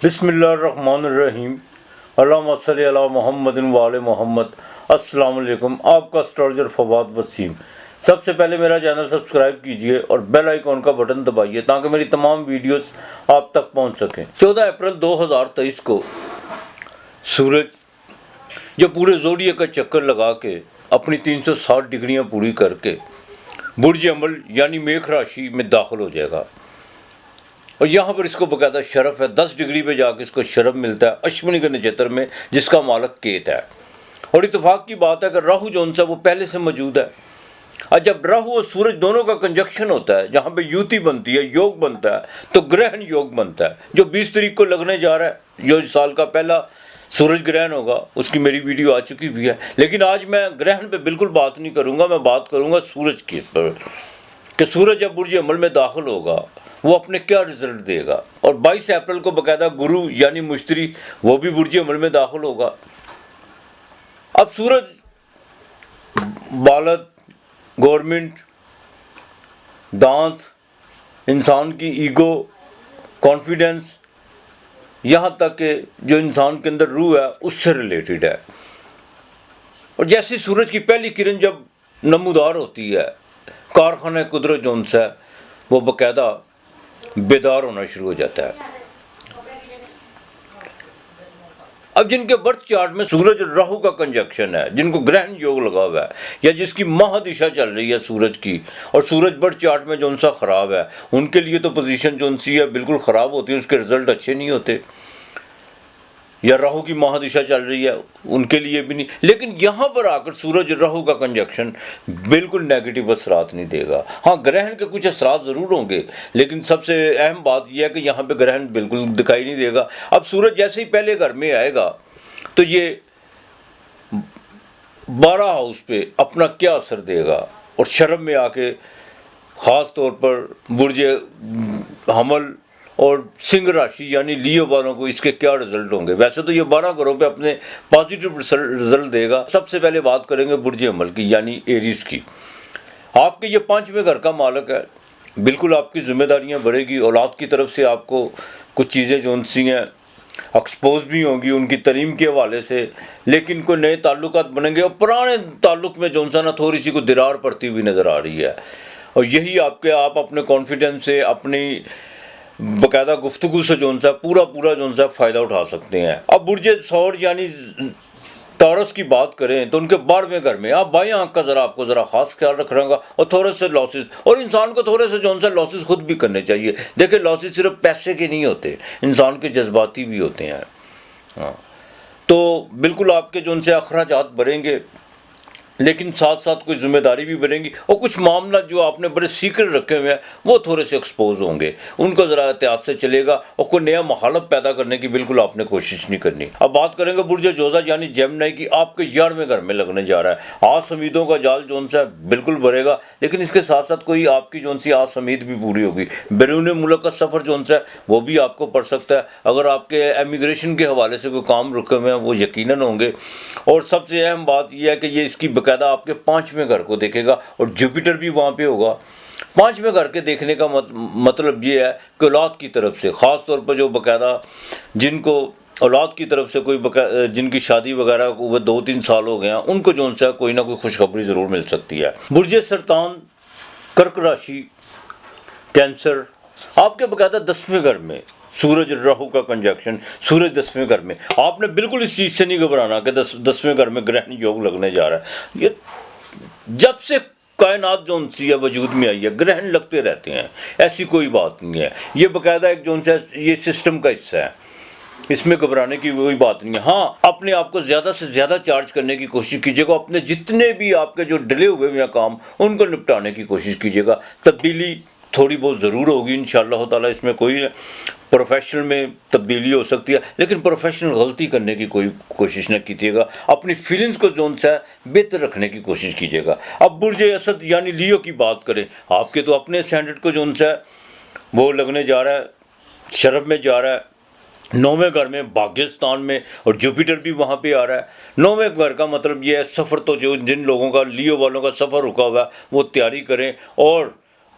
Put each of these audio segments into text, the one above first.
بسم اللہ الرحمن الرحیم، اللہم صلی علی محمد وآل محمد۔ السلام علیکم، آپ کا اسٹرالجر فواد وسیم۔ سب سے پہلے میرا چینل سبسکرائب کیجئے اور بیل آئیکن کا بٹن دبائیے تاکہ میری تمام ویڈیوز آپ تک پہنچ سکیں۔ 14 اپریل 2023 کو سورج جو پورے زوڈیا کا چکر لگا کے اپنی 360 ڈگریاں پوری کر کے برج حمل یعنی میخ راشی میں داخل ہو جائے گا، اور یہاں پر اس کو باقاعدہ شرف ہے، 10 ڈگری پہ جا کے اس کو شرف ملتا ہے اشونی کے نچتر میں، جس کا مالک کیت ہے۔ اور اتفاق کی بات ہے کہ راہو جون سا وہ پہلے سے موجود ہے، اور جب راہو اور سورج دونوں کا کنجکشن ہوتا ہے، جہاں پہ یوتی بنتی ہے، یوگ بنتا ہے، تو گرہن یوگ بنتا ہے جو 20 تاریخ کو لگنے جا رہا ہے، جو سال کا پہلا سورج گرہن ہوگا۔ اس کی میری ویڈیو آ چکی بھی ہے، لیکن آج میں گرہن پہ بالکل بات نہیں کروں گا، میں بات کروں گا سورج کے پر، کہ سورج جب برج حمل میں داخل ہوگا وہ اپنے کیا رزلٹ دے گا۔ اور 22 اپریل کو باقاعدہ گرو یعنی مشتری وہ بھی برج حمل میں داخل ہوگا۔ اب سورج بالت، گورنمنٹ، دانت، انسان کی ایگو، کانفیڈنس، یہاں تک کہ جو انسان کے اندر روح ہے اس سے ریلیٹڈ ہے۔ اور جیسے سورج کی پہلی کرن جب نمودار ہوتی ہے، کارخانہ قدرت جون سا ہے وہ باقاعدہ بیدار ہونا شروع ہو جاتا ہے۔ اب جن کے برتھ چارٹ میں سورج اور راہو کا کنجکشن ہے، جن کو گرہن یوگ لگا ہوا ہے، یا جس کی ماہ دشا چل رہی ہے سورج کی، اور سورج برتھ چارٹ میں جون سا خراب ہے، ان کے لیے تو پوزیشن جون سی ہے بالکل خراب ہوتی ہے، اس کے رزلٹ اچھے نہیں ہوتے۔ یا راہو کی ماہ دشا چل رہی ہے، ان کے لیے بھی نہیں۔ لیکن یہاں پر آ کر سورج اور راہو کا کنجکشن بالکل نیگیٹو اثرات نہیں دے گا۔ ہاں، گرہن کے کچھ اثرات ضرور ہوں گے، لیکن سب سے اہم بات یہ ہے کہ یہاں پہ گرہن بالکل دکھائی نہیں دے گا۔ اب سورج جیسے ہی پہلے گھر میں آئے گا تو یہ 12 ہاؤس پہ اپنا کیا اثر دے گا، اور شرم میں آ کے خاص طور پر برج حمل اور سنگھ راشی یعنی لیو والوں کو اس کے کیا رزلٹ ہوں گے۔ ویسے تو یہ 12 گھروں پہ اپنے پازیٹیو رزلٹ دے گا۔ سب سے پہلے بات کریں گے برج حمل کی یعنی ایریز کی۔ آپ کے یہ 5ویں گھر کا مالک ہے، بالکل آپ کی ذمہ داریاں بڑھے گی، اولاد کی طرف سے آپ کو کچھ چیزیں جو سی ہیں ایکسپوز بھی ہوں گی ان کی تعلیم کے حوالے سے، لیکن کوئی نئے تعلقات بنیں گے، اور پرانے تعلق میں جو نا تھوڑی سی کو درار پڑتی ہوئی نظر آ رہی ہے۔ اور یہی آپ اپنے کانفیڈنس سے، اپنی باقاعدہ گفتگو سے جو سا پورا جو سا فائدہ اٹھا سکتے ہیں۔ اب برج ثور یعنی ٹارس کی بات کریں تو ان کے 12ویں گھر میں آپ بائیں آنکھ کا آپ کو خاص خیال رکھنا ہوگا، اور تھوڑے سے لاسز، اور انسان کو تھوڑے سے جو سا لاسز خود بھی کرنے چاہیے۔ دیکھیں، لاسز صرف پیسے کے نہیں ہوتے، انسان کے جذباتی بھی ہوتے ہیں۔ ہاں، تو بالکل آپ کے جو سے اخراجات بڑھیں گے، لیکن ساتھ ساتھ کوئی ذمہ داری بھی بڑھیں گی، اور کچھ معاملات جو آپ نے بڑے سیکرٹ رکھے ہوئے ہیں وہ تھوڑے سے ایکسپوز ہوں گے، ان کو ذرا احتیاط سے چلے گا، اور کوئی نیا مخالف پیدا کرنے کی بالکل آپ نے کوشش نہیں کرنی۔ اب بات کریں گے برج جوزہ یعنی جیمنائی کی، آپ کے 11ویں گھر میں لگنے جا رہا ہے۔ آس امیدوں کا جال جو سا بالکل بڑھے گا، لیکن اس کے ساتھ ساتھ کوئی آپ کی جو سی آس امید بھی پوری ہوگی۔ بیرون ملک کا سفر جو سا وہ بھی آپ کو پڑ سکتا ہے، اگر آپ کے امیگریشن کے حوالے سے کوئی کام رکے ہوئے ہیں وہ یقیناً ہوں گے۔ اور سب سے اہم بات یہ ہے کہ یہ اس کی باقاعدہ آپ کے 5ویں گھر کو دیکھے گا، اور جوپیٹر بھی وہاں پہ ہوگا۔ 5ویں گھر کے دیکھنے کا مطلب یہ ہے کہ اولاد کی طرف سے، خاص طور پر جو باقاعدہ جن کو اولاد کی طرف سے کوئی جن کی شادی وغیرہ وہ 2-3 سال ہو گئے ہیں، ان کو جو سا کوئی نہ کوئی خوشخبری ضرور مل سکتی ہے۔ برج سرطان، کرک راشی، کینسر، آپ کے باقاعدہ 10ویں گھر میں سورج راہو کا کنجکشن، سورج 10ویں گھر میں۔ آپ نے بالکل اس چیز سے نہیں گھبرانا کہ 10ویں گھر میں گرہن یوگ لگنے جا رہا ہے۔ یہ جب سے کائنات جو سی ہے وجود میں آئی ہے، گرہن لگتے رہتے ہیں، ایسی کوئی بات نہیں ہے۔ یہ باقاعدہ ایک جو سا یہ سسٹم کا حصہ ہے، اس میں گھبرانے کی کوئی بات نہیں ہے۔ ہاں، اپنے آپ کو زیادہ سے زیادہ چارج کرنے کی کوشش کیجیے گا، اپنے جتنے بھی آپ کے جو ڈلے ہوئے ہیں کام ان کو نپٹانے کی کوشش کیجیے گا۔ تبدیلی تھوڑی بہت ضرور ہوگی انشاءاللہ تعالیٰ، اس میں کوئی پروفیشنل میں تبدیلی ہو سکتی ہے، لیکن پروفیشنل غلطی کرنے کی کوئی کوشش نہ کیجیے گا۔ اپنی فیلنگز کو جو سا بہتر رکھنے کی کوشش کیجیے گا۔ اب برج اسد یعنی لیو کی بات کریں، آپ کے تو اپنے اسٹینڈرڈ کو جو سا وہ لگنے جا رہا ہے، شرف میں جا رہا ہے 9ویں گھر میں، بھاگیستان میں، اور جوپیٹر بھی وہاں پہ آ رہا ہے۔ 9ویں گھر کا مطلب یہ ہے سفر، تو جو جن لوگوں کا لیو والوں کا سفر رکا ہوا ہے وہ تیاری کریں، اور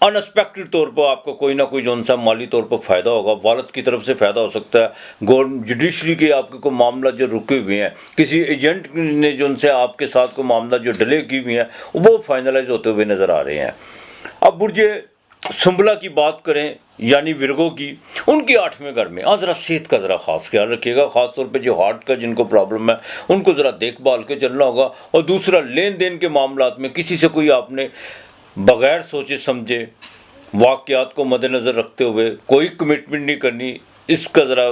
انسپیکٹڈ طور پر آپ کو کوئی نہ کوئی جو سا مالی طور پر فائدہ ہوگا، والد کی طرف سے فائدہ ہو سکتا ہے، جوڈیشری کے آپ کے کوئی معاملہ جو رکے ہوئے ہیں، کسی ایجنٹ نے جو ان سے آپ کے ساتھ کوئی معاملہ جو ڈیلے کی ہوئی ہیں وہ فائنلائز ہوتے ہوئے نظر آ رہے ہیں۔ اب برج سنبلا کی بات کریں یعنی ورگو کی، ان کی 8ویں گھر میں ذرا صحت کا ذرا خاص خیال رکھیے گا، خاص طور پہ جو ہارٹ کا جن کو پرابلم ہے ان کو ذرا دیکھ بھال کے چلنا ہوگا۔ اور دوسرا، لین دین کے معاملات میں کسی سے کوئی آپ نے بغیر سوچے سمجھے واقعات کو مد نظر رکھتے ہوئے کوئی کمٹمنٹ نہیں کرنی، اس کا ذرا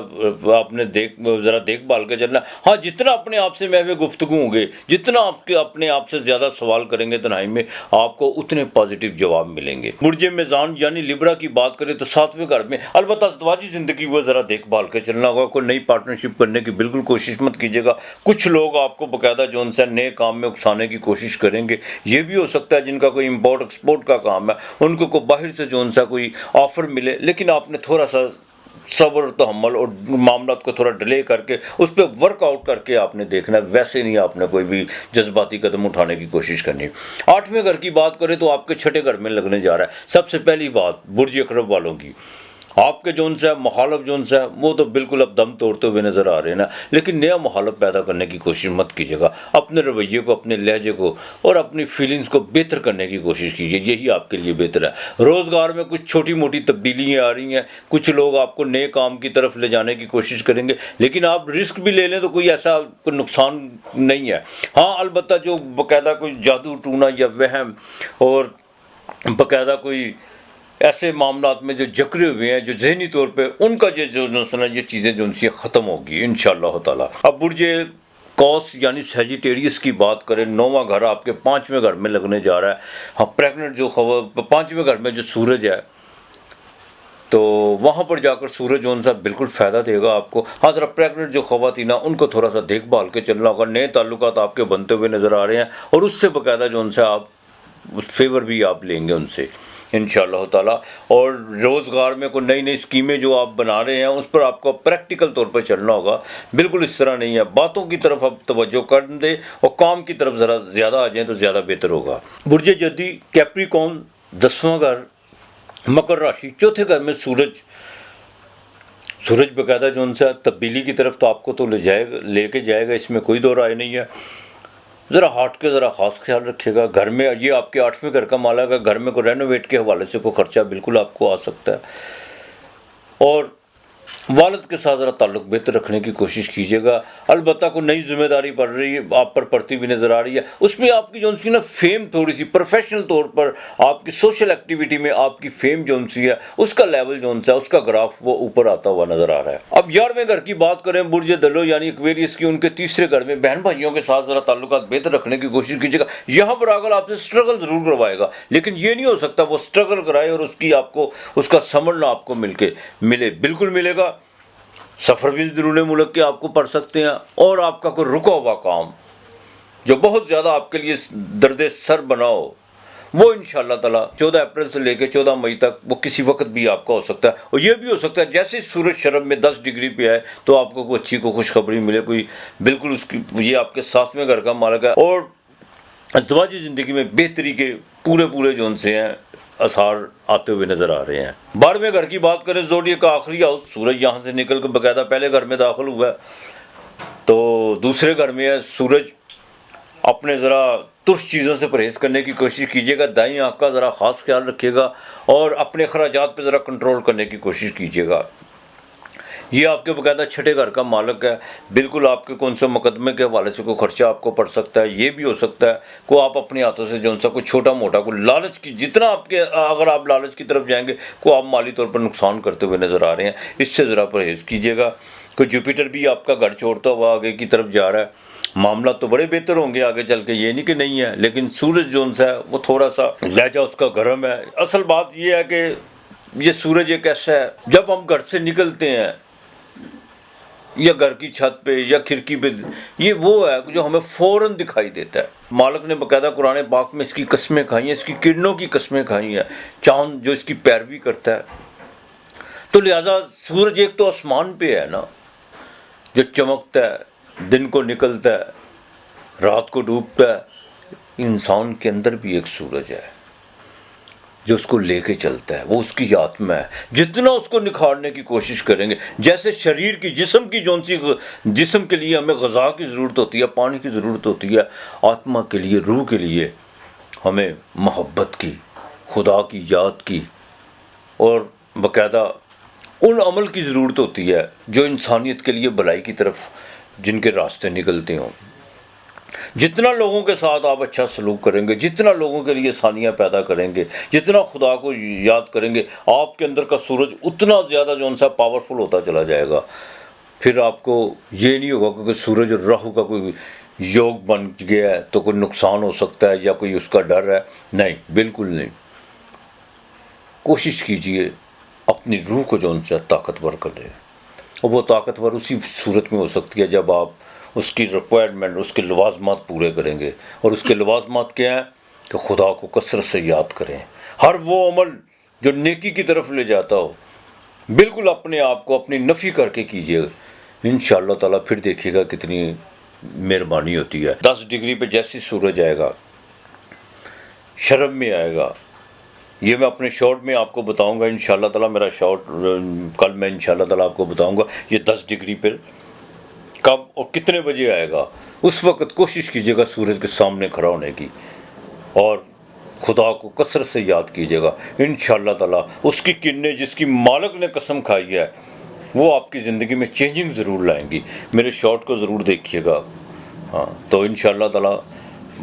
آپ نے دیکھ بھال کے چلنا۔ ہاں، جتنا اپنے آپ سے محو گفتگو ہوں گے، جتنا آپ کے اپنے آپ سے زیادہ سوال کریں گے تنہائی میں، آپ کو اتنے پازیٹیو جواب ملیں گے۔ برج میزان یعنی لیبرا کی بات کریں تو 7ویں گھر میں البتہ ازدواجی زندگی وہ ذرا دیکھ بھال کے چلنا ہوگا، کوئی نئی پارٹنرشپ کرنے کی بالکل کوشش مت کیجیے گا۔ کچھ لوگ آپ کو باقاعدہ جو ان سے نئے کام میں اکسانے کی کوشش کریں گے، یہ بھی ہو سکتا ہے جن کا کوئی امپورٹ ایکسپورٹ کا کام ہے ان کو باہر سے جو ان سے کوئی آفر ملے، لیکن آپ نے تھوڑا سا صبر و تحمل اور معاملات کو تھوڑا ڈیلے کر کے اس پہ ورک آؤٹ کر کے آپ نے دیکھنا ہے، ویسے نہیں آپ نے کوئی بھی جذباتی قدم اٹھانے کی کوشش کرنی۔ 8ویں گھر کی بات کریں تو آپ کے 6 گھر میں لگنے جا رہا ہے۔ سب سے پہلی بات برج اقرب والوں کی، آپ کے جون سے مخالف جون سے وہ تو بالکل اب دم توڑتے ہوئے نظر آ رہے ہیں نا، لیکن نیا مخالف پیدا کرنے کی کوشش مت کیجیے گا۔ اپنے رویے کو، اپنے لہجے کو اور اپنی فیلنگز کو بہتر کرنے کی کوشش کیجیے، یہی آپ کے لیے بہتر ہے۔ روزگار میں کچھ چھوٹی موٹی تبدیلیاں آ رہی ہیں، کچھ لوگ آپ کو نئے کام کی طرف لے جانے کی کوشش کریں گے، لیکن آپ رسک بھی لے لیں تو کوئی ایسا کوئی نقصان نہیں ہے۔ ہاں، البتہ جو باقاعدہ کوئی جادو ٹونا یا وہم اور باقاعدہ کوئی ایسے معاملات میں جو جکڑے ہوئے ہیں جو ذہنی طور پہ ان کا یہ چیزیں جو ان سے ختم ہوگی انشاءاللہ تعالی۔ اب برج قوس یعنی سیجیٹیریس کی بات کریں، 9واں گھر آپ کے 5ویں گھر میں لگنے جا رہا ہے۔ ہاں، پریگننٹ جو 5ویں گھر میں جو سورج ہے تو وہاں پر جا کر سورج جو سا بالکل فائدہ دے گا آپ کو۔ ہاں، ذرا پریگننٹ جو خواتین ہیں ان کو تھوڑا سا دیکھ بھال کے چلنا ہوگا، نئے تعلقات آپ کے بنتے ہوئے نظر آ رہے ہیں اور اس سے باقاعدہ جو ان سے آپ فیور بھی آپ لیں گے ان سے انشاءاللہ تعالی۔ اور روزگار میں کوئی نئی اسکیمیں جو آپ بنا رہے ہیں اس پر آپ کو پریکٹیکل طور پر چلنا ہوگا، بالکل اس طرح نہیں ہے، باتوں کی طرف آپ توجہ کر دیں اور کام کی طرف ذرا زیادہ آ جائیں تو زیادہ بہتر ہوگا۔ برج جدی کیپریکون 10واں گھر مکر راشی، 4تھے گھر میں سورج باقاعدہ جو ان سے تبدیلی کی طرف تو آپ کو تو لے کے جائے گا، اس میں کوئی دو رائے نہیں ہے۔ ذرا ہارٹ کے ذرا خاص خیال رکھیے گا۔ گھر میں یہ آپ کے 8ویں گھر کا مالک ہے، گھر میں کوئی رینوویٹ کے حوالے سے کوئی خرچہ بالکل آپ کو آ سکتا ہے۔ اور والد کے ساتھ ذرا تعلق بہتر رکھنے کی کوشش کیجیے گا۔ البتہ کوئی نئی ذمہ داری پڑ رہی ہے آپ پر، پڑتی ہوئی نظر آ رہی ہے، اس میں آپ کی جو سی نا فیم تھوڑی سی پروفیشنل طور پر آپ کی سوشل ایکٹیویٹی میں آپ کی فیم جو سی ہے اس کا لیول جو سا اس کا گراف وہ اوپر آتا ہوا نظر آ رہا ہے۔ اب 11ویں گھر کی بات کریں برج دلو یعنی ایکویریس کی، ان کے 3رے گھر میں بہن بھائیوں کے ساتھ ذرا تعلقات بہتر رکھنے کی کوشش کیجیے گا۔ یہاں پر اگر آپ سے اسٹرگل ضرور کروائے گا، لیکن یہ نہیں ہو سکتا وہ اسٹرگل کرائے اور اس کی آپ کو اس کا سمجھنا آپ کو ملے، بالکل ملے گا۔ سفر بھی بیرون ملک کے آپ کو پڑ سکتے ہیں، اور آپ کا کوئی رکا ہوا کام جو بہت زیادہ آپ کے لیے درد سر بنا ہو وہ انشاءاللہ تعالی 14 اپریل سے لے کے 14 مئی تک وہ کسی وقت بھی آپ کا ہو سکتا ہے۔ اور یہ بھی ہو سکتا ہے جیسے سورج شرب میں 10 ڈگری پہ آئے تو آپ کو کوئی اچھی کو خوشخبری ملے، کوئی بالکل اس کی یہ آپ کے 7ویں گھر کا مالک ہے۔ اور ازدواجی زندگی میں بہتری کے پورے جو ان سے ہیں اثار آتے ہوئے نظر آ رہے ہیں۔ 12ویں گھر کی بات کریں، زوڈیک کا آخری ہاؤس، سورج یہاں سے نکل کے باقاعدہ پہلے گھر میں داخل ہوا ہے تو دوسرے گھر میں ہے سورج۔ اپنے ذرا ترش چیزوں سے پرہیز کرنے کی کوشش کیجیے گا، دائیں آنکھ کا ذرا خاص خیال رکھیے گا اور اپنے اخراجات پہ ذرا کنٹرول کرنے کی کوشش کیجیے گا۔ یہ آپ کے باقاعدہ 6 گھر کا مالک ہے، بالکل آپ کے کون سے مقدمے کے حوالے سے کوئی خرچہ آپ کو پڑ سکتا ہے۔ یہ بھی ہو سکتا ہے کوئی آپ اپنے ہاتھوں سے جو سا کوئی چھوٹا موٹا کوئی لالچ کی، جتنا آپ کے اگر آپ لالچ کی طرف جائیں گے کوئی آپ مالی طور پر نقصان کرتے ہوئے نظر آ رہے ہیں، اس سے ذرا پرہیز کیجیے گا۔ کوئی جوپیٹر بھی آپ کا گھر چھوڑتا ہوا آگے کی طرف جا رہا ہے، معاملات تو بڑے بہتر ہوں گے آگے چل کے، یہ نہیں کہ نہیں ہے، لیکن سورج جو ہے وہ تھوڑا سا لہجہ اس کا گرم ہے۔ اصل بات یہ ہے کہ یہ سورج ایک ایسا ہے جب ہم گھر سے نکلتے ہیں یا گھر کی چھت پہ یا کھڑکی پہ، یہ وہ ہے جو ہمیں فوراً دکھائی دیتا ہے۔ مالک نے باقاعدہ قرآن پاک میں اس کی قسمیں کھائی ہیں، اس کی کرنوں کی قسمیں کھائی ہیں، چاند جو اس کی پیروی کرتا ہے۔ تو لہٰذا سورج ایک تو آسمان پہ ہے نا جو چمکتا ہے، دن کو نکلتا ہے، رات کو ڈوبتا ہے، انسان کے اندر بھی ایک سورج ہے جو اس کو لے کے چلتا ہے، وہ اس کی آتما ہے. جتنا اس کو نکھارنے کی کوشش کریں گے، جیسے شریر کی جسم کی جون سی جسم کے لیے ہمیں غذا کی ضرورت ہوتی ہے، پانی کی ضرورت ہوتی ہے، آتما کے لیے، روح کے لیے ہمیں محبت کی، خدا کی یاد کی، اور باقاعدہ ان عمل کی ضرورت ہوتی ہے جو انسانیت کے لیے بھلائی کی طرف جن کے راستے نکلتے ہوں. جتنا لوگوں کے ساتھ آپ اچھا سلوک کریں گے، جتنا لوگوں کے لیے آسانیاں پیدا کریں گے، جتنا خدا کو یاد کریں گے، آپ کے اندر کا سورج اتنا زیادہ جو سا پاورفل ہوتا چلا جائے گا. پھر آپ کو یہ نہیں ہوگا کیونکہ سورج اور راہو کا کوئی یوگ بن گیا ہے تو کوئی نقصان ہو سکتا ہے یا کوئی اس کا ڈر ہے. نہیں، بالکل نہیں. کوشش کیجئے اپنی روح کو جو سا طاقتور کر دے، اور وہ طاقتور اسی صورت میں ہو سکتی ہے جب آپ اس کی ریکوائرمنٹ، اس کے لوازمات پورے کریں گے. اور اس کے لوازمات کیا ہیں؟ کہ خدا کو کثرت سے یاد کریں. ہر وہ عمل جو نیکی کی طرف لے جاتا ہو، بالکل اپنے آپ کو اپنی نفی کر کے کیجیے. انشاءاللہ تعالیٰ پھر دیکھیے گا کتنی مہربانی ہوتی ہے. 10 ڈگری پہ جیسی سورج آئے گا، شرم میں آئے گا. یہ میں اپنے شارٹ میں آپ کو بتاؤں گا انشاءاللہ تعالیٰ. میرا شارٹ کل میں انشاءاللہ تعالیٰ آپ کو بتاؤں گا یہ 10 ڈگری پہ کب اور کتنے بجے آئے گا. اس وقت کوشش کیجیے گا سورج کے سامنے کھڑا ہونے کی، اور خدا کو کثرت سے یاد کیجیے گا. انشاءاللہ تعالیٰ اس کی کرنیں جس کی مالک نے قسم کھائی ہے وہ آپ کی زندگی میں چینجنگ ضرور لائیں گی. میرے شارٹ کو ضرور دیکھیے گا. ہاں، تو انشاءاللہ تعالیٰ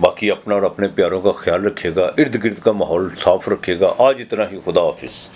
باقی اپنا اور اپنے پیاروں کا خیال رکھیے گا، ارد گرد کا ماحول صاف رکھیے گا. آج اتنا ہی. خدا حافظ.